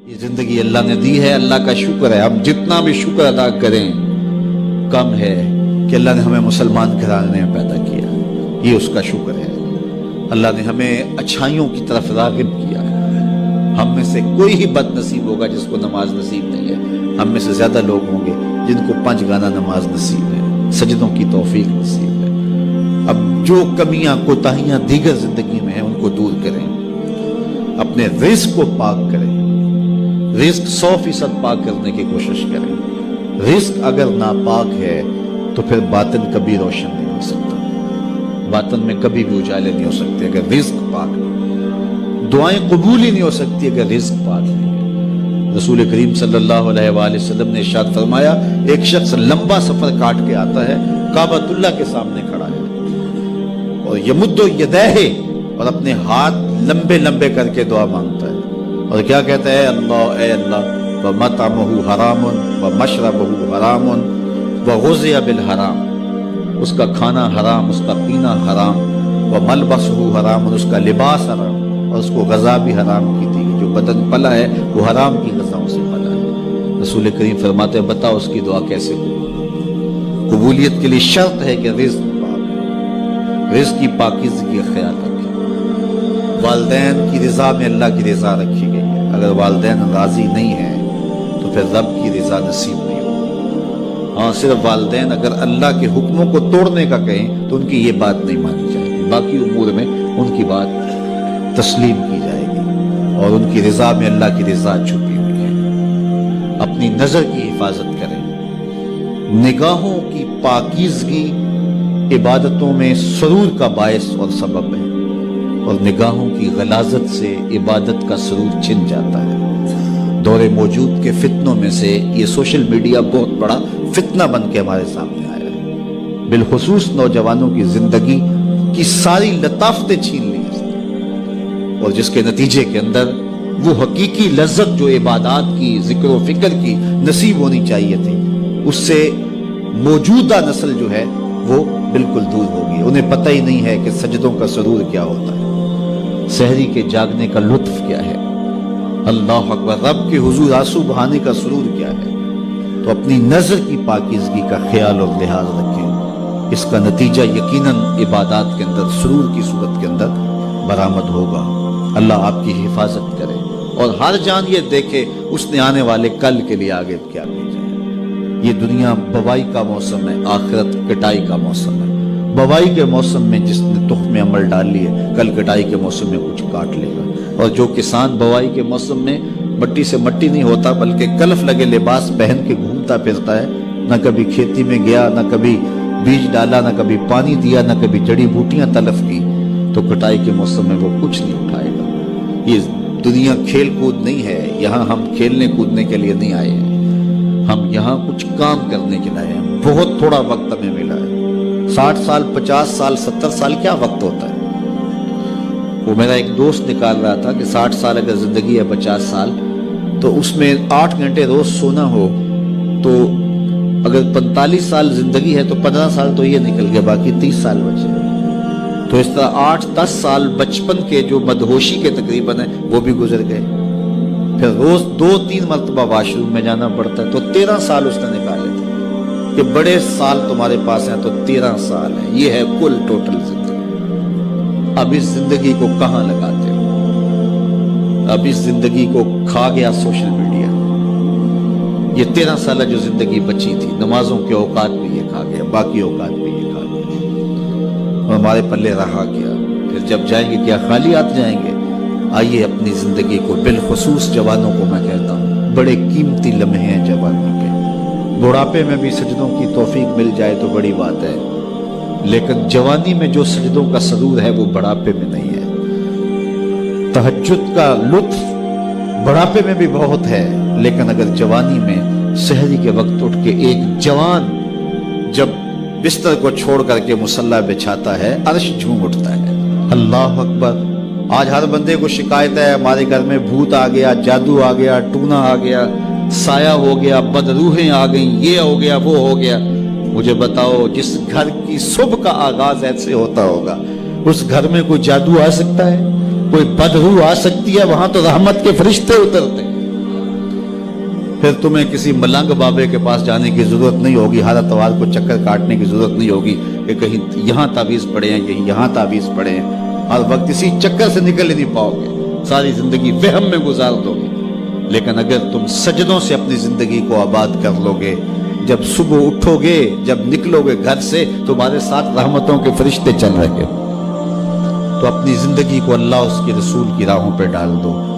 یہ زندگی اللہ نے دی ہے، اللہ کا شکر ہے. ہم جتنا بھی شکر ادا کریں کم ہے کہ اللہ نے ہمیں مسلمان گھرانے میں پیدا کیا. یہ اس کا شکر ہے. اللہ نے ہمیں اچھائیوں کی طرف راغب کیا. ہم میں سے کوئی ہی بد نصیب ہوگا جس کو نماز نصیب نہیں ہے. ہم میں سے زیادہ لوگ ہوں گے جن کو 5 گانا نماز نصیب ہے، سجدوں کی توفیق نصیب ہے. اب جو کمیاں کوتاہیاں دیگر زندگی میں ہیں ان کو دور کریں، اپنے رزق کو پاک کریں، رزق 100% پاک کرنے کی کوشش کریں. رزق اگر ناپاک ہے تو پھر باطن کبھی روشن نہیں ہو سکتا، باطن میں کبھی بھی اجالے نہیں ہو سکتے اگر رزق پاک نہیں. دعائیں قبول ہی نہیں ہو سکتی اگر رزق پاک نہیں ہے. رسول کریم صلی اللہ علیہ وآلہ وسلم نے ارشاد فرمایا، ایک شخص لمبا سفر کاٹ کے آتا ہے، کعبۃ اللہ کے سامنے کھڑا ہے اور یمد یدیہ، اور اپنے ہاتھ لمبے لمبے کر کے دعا مانگتا ہے اور کیا کہتا ہے؟ اللہ، اے اللہ، وَمَطْعَمُهُ حَرَامٌ وَمَشْرَبُهُ حَرَامٌ وَغُذِّيَ بِالْحَرَامِ. اس کا کھانا حرام، اس کا پینا حرام. وَمَلْبَسُهُ حَرَامٌ، اس کا لباس حرام، اور اس کو غذا بھی حرام کی دی. جو بدن پلا ہے وہ حرام کی غذاؤں سے پلا ہے. رسول کریم فرماتے ہیں بتاؤ اس کی دعا کیسے ہوگی؟ قبولیت کے لیے شرط ہے کہ رزق پاک، رزق کی پاکیزگی کا خیال رکھیں. والدین کی رضا میں اللہ کی رضا رکھی گئی ہے. اگر والدین راضی نہیں ہیں تو پھر رب کی رضا نصیب نہیں ہوگی. ہاں، صرف والدین اگر اللہ کے حکموں کو توڑنے کا کہیں تو ان کی یہ بات نہیں مانی جائے گی، باقی امور میں ان کی بات تسلیم کی جائے گی. اور ان کی رضا میں اللہ کی رضا چھپی ہوئی ہے. اپنی نظر کی حفاظت کریں. نگاہوں کی پاکیزگی عبادتوں میں سرور کا باعث اور سبب ہے، اور نگاہوں کی غلاظت سے عبادت کا سرور چھن جاتا ہے. دور موجود کے فتنوں میں سے یہ سوشل میڈیا بہت بڑا فتنہ بن کے ہمارے سامنے آیا ہے. بالخصوص نوجوانوں کی زندگی کی ساری لطافتیں چھین لی ہیں، اور جس کے نتیجے کے اندر وہ حقیقی لذت جو عبادات کی، ذکر و فکر کی نصیب ہونی چاہیے تھی، اس سے موجودہ نسل جو ہے وہ بالکل دور ہوگی. انہیں پتہ ہی نہیں ہے کہ سجدوں کا سرور کیا ہوتا ہے، سحری کے جاگنے کا لطف کیا ہے، اللہ اکبر، رب کے حضور آنسو بہانے کا سرور کیا ہے. تو اپنی نظر کی پاکیزگی کا خیال اور لحاظ رکھیں. اس کا نتیجہ یقیناً عبادات کے اندر سرور کی صورت کے اندر برآمد ہوگا. اللہ آپ کی حفاظت کرے اور ہر جان یہ دیکھے اس نے آنے والے کل کے لیے آگے کیا بھیجا ہے. یہ دنیا بوائی کا موسم ہے، آخرت کٹائی کا موسم ہے. بوائی کے موسم میں جس نے تخم عمل ڈال لی ہے، کل کٹائی کے موسم میں کچھ کاٹ لے گا. اور جو کسان بوائی کے موسم میں مٹی سے مٹی نہیں ہوتا بلکہ کلف لگے لباس پہن کے گھومتا پھرتا ہے، نہ کبھی کھیتی میں گیا، نہ کبھی بیج ڈالا، نہ کبھی پانی دیا، نہ کبھی جڑی بوٹیاں تلف کی، تو کٹائی کے موسم میں وہ کچھ نہیں اٹھائے گا. یہ دنیا کھیل کود نہیں ہے. یہاں ہم کھیلنے کودنے کے لیے نہیں آئے ہیں، ہم یہاں کچھ کام کرنے کے لیے آئے ہیں. بہت تھوڑا وقت ہمیں ملا ہے. 60 سال، 50 سال، 70 سال کیا وقت ہوتا ہے؟ وہ میرا ایک دوست نکال رہا تھا کہ 60 سال اگر زندگی ہے، 50 سال، تو اس میں 8 گھنٹے روز سونا ہو تو اگر 45 سال زندگی ہے تو 15 سال تو یہ نکل گیا، باقی 30 سال بچے. تو اس طرح 8-10 سال بچپن کے جو مدہوشی کے تقریباً ہیں وہ بھی گزر گئے. پھر روز 2-3 مرتبہ واش روم میں جانا پڑتا ہے، تو 13 سال اس نے نکالے تھے. کہ بڑے سال تمہارے پاس ہیں تو 13 سال ہیں. یہ ہے کل ٹوٹل زندگی. اب اس زندگی کو کہاں لگاتے ہو؟ اب اس زندگی کو کھا گیا سوشل میڈیا. یہ 13 سالہ جو زندگی بچی تھی، نمازوں کے اوقات بھی یہ کھا گیا، باقی اوقات بھی یہ کھا گیا، اور ہمارے پلے رہا کیا. پھر جب جائیں گے کیا خالی ہاتھ جائیں گے؟ آئیے اپنی زندگی کو، بالخصوص جوانوں کو میں کہتا ہوں، بڑے قیمتی لمحے ہیں جوانوں کے. بڑھاپے میں بھی سجدوں کی توفیق مل جائے تو بڑی بات ہے، لیکن جوانی میں جو سجدوں کا سرور ہے وہ بڑھاپے میں نہیں ہے. تہجد کا لطف بڑھاپے میں بھی بہت ہے، لیکن اگر جوانی میں سحری کے وقت اٹھ کے ایک جوان جب بستر کو چھوڑ کر کے مصلی بچھاتا ہے، عرش جھوم اٹھتا ہے. اللہ اکبر. آج ہر بندے کو شکایت ہے ہمارے گھر میں بھوت آ گیا، جادو آ گیا، ٹونا آ گیا، سایہ ہو گیا، بدروحیں آ گئیں، یہ ہو گیا، وہ ہو گیا. مجھے بتاؤ، جس گھر کی صبح کا آغاز ایسے ہوتا ہوگا اس گھر میں کوئی جادو آ سکتا ہے؟ کوئی بدروح آ سکتی ہے؟ وہاں تو رحمت کے فرشتے اترتے ہیں. پھر تمہیں کسی ملنگ بابے کے پاس جانے کی ضرورت نہیں ہوگی، ہر اتوار کو چکر کاٹنے کی ضرورت نہیں ہوگی کہ کہیں یہاں تعویذ پڑے ہیں کہیں یہاں تعویذ پڑے ہیں، ہر وقت اسی چکر سے نکل ہی نہیں پاؤ گے، ساری زندگی وہم میں گزار دو گے۔ لیکن اگر تم سجدوں سے اپنی زندگی کو آباد کر لو گے، جب صبح اٹھو گے، جب نکلو گے گھر سے، تمہارے ساتھ رحمتوں کے فرشتے چل رہے ہیں، تو اپنی زندگی کو اللہ اس کے رسول کی راہوں پہ ڈال دو۔